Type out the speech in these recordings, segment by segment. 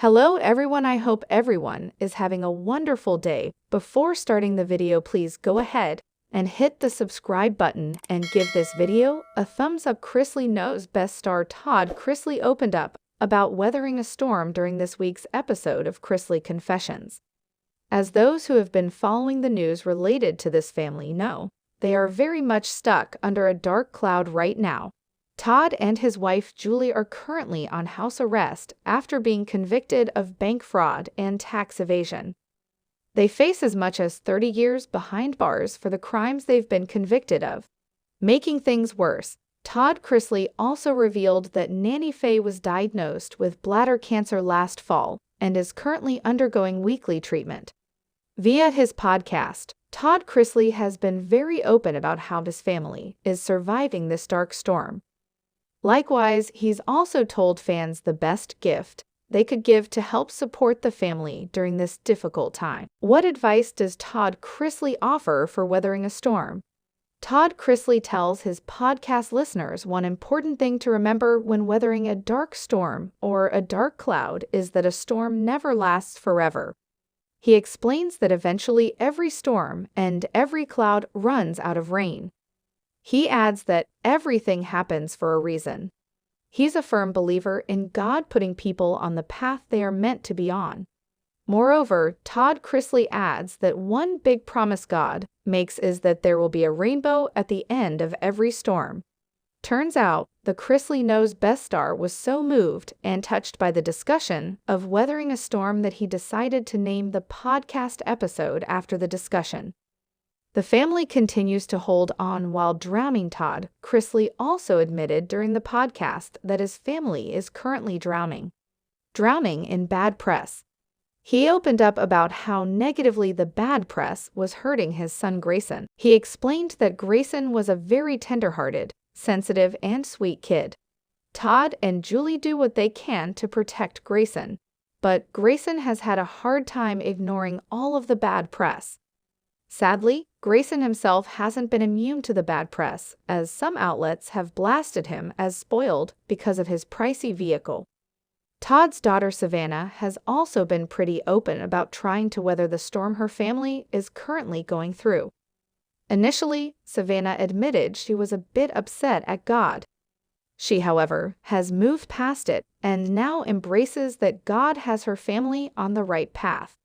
Hello everyone, I hope everyone is having a wonderful day. Before starting the video, please go ahead and hit the subscribe button and give this video a thumbs up. Chrisley knows best. Star Todd Chrisley opened up about weathering a storm during this week's episode of Chrisley Confessions. As those who have been following the news related to this family know, they are very much stuck under a dark cloud right now. Todd and his wife Julie are currently on house arrest after being convicted of bank fraud and tax evasion. They face as much as 30 years behind bars for the crimes they've been convicted of. Making things worse, Todd Chrisley also revealed that Nanny Faye was diagnosed with bladder cancer last fall and is currently undergoing weekly treatment. Via his podcast, Todd Chrisley has been very open about how his family is surviving this dark storm. Likewise, he's also told fans the best gift they could give to help support the family during this difficult time. What advice does Todd Chrisley offer for weathering a storm? Todd Chrisley tells his podcast listeners one important thing to remember when weathering a dark storm or a dark cloud is that a storm never lasts forever. He explains that eventually every storm and every cloud runs out of rain. He adds that everything happens for a reason. He's a firm believer in God putting people on the path they are meant to be on. Moreover, Todd Chrisley adds that one big promise God makes is that there will be a rainbow at the end of every storm. Turns out, the Chrisley Knows Best star was so moved and touched by the discussion of weathering a storm that he decided to name the podcast episode after the discussion. The family continues to hold on while drowning. Todd Chrisley also admitted during the podcast that his family is currently drowning in bad press. He opened up about how negatively the bad press was hurting his son Grayson. He explained that Grayson was a very tender-hearted, sensitive, and sweet kid. Todd and Julie do what they can to protect Grayson, but Grayson has had a hard time ignoring all of the bad press. Sadly, Grayson himself hasn't been immune to the bad press, as some outlets have blasted him as spoiled because of his pricey vehicle. Todd's daughter Savannah has also been pretty open about trying to weather the storm her family is currently going through. Initially, Savannah admitted she was a bit upset at God. She, however, has moved past it and now embraces that God has her family on the right path.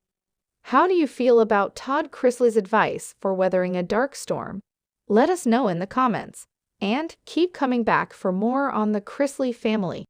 How do you feel about Todd Chrisley's advice for weathering a dark storm? Let us know in the comments. And keep coming back for more on the Chrisley family.